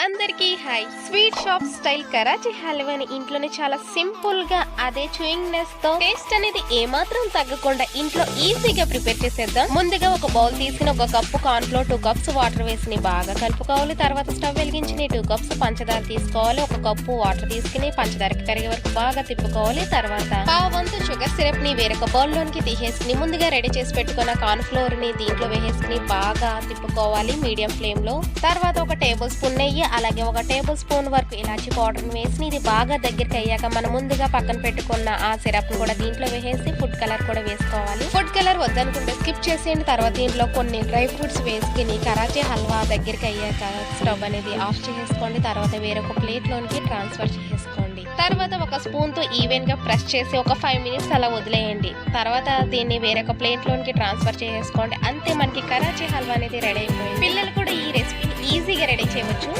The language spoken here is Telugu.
అందరికీ hi. Sweet shop style Karachi హల్వాని ఇంట్లోనే చాలా సింపుల్ గా అదే చూయింగ్నెస్ తో టేస్ట్ అనేది ఏమాత్రం తగ్గకుండా ఇంట్లో ఈజీగా ప్రిపేర్ చేసేద్దాం. ముందుగా ఒక బౌల్ తీసుకుని ఒక cup corn flour 2 cups water వేసి బాగా కలుపుకోవాలి. తర్వాత స్టవ్ వెలిగించి 2 కప్స్ పంచదార తీసుకోవాలి. ఒక కప్పు వాటర్ తీసుకుని పంచదారకి కరిగే వరకు బాగా తిప్పుకోవాలి. తర్వాత పావు వంతు షుగర్ సిరప్ ని వేరొక బౌల్ లోనికి తీసేసుకుని ముందుగా రెడీ చేసి పెట్టుకున్న కార్న్ ఫ్లోర్ ని దీంట్లో వేసేసుకుని బాగా తిప్పుకోవాలి మీడియం ఫ్లేమ్ లో. తర్వాత ఒక టేబుల్ స్పూన్ నెయ్యి అలాగే ఒక టేబుల్ స్పూన్ వరకు ఇలాచి పౌడర్ వేసి ఇది బాగా దగ్గరికి అయ్యాక మనం ముందుగా పక్కన పెట్టుకున్న ఆ సిరప్ కూడా దీంట్లో వేసేసి ఫుడ్ కలర్ కూడా వేసుకోవాలి. ఫుడ్ కలర్ వద్దనుకుంటే స్కిప్ చేసేయండి. తర్వాత దీంట్లో కొన్ని డ్రై ఫ్రూట్స్ వేసుకుని కరాచీ హల్వా దగ్గరికి అయ్యాక స్టవ్ అనేది ఆఫ్ చేసుకోండి. తర్వాత వేరొక ప్లేట్ లోనికి ట్రాన్స్ఫర్ చేసుకోండి. తర్వాత ఒక స్పూన్ తో ఈవెన్ గా ప్రెస్ చేసి ఒక 5 మినిట్స్ అలా వదిలేయండి. తర్వాత దీన్ని వేరొక ప్లేట్ లోనికి ట్రాన్స్ఫర్ చేసుకోండి. అంతే, మనకి కరాచీ హల్వా అనేది రెడీ అయిపోయింది. పిల్లలు కూడా ఈ రెసిపీని ఈజీగా రెడీ చేయవచ్చు.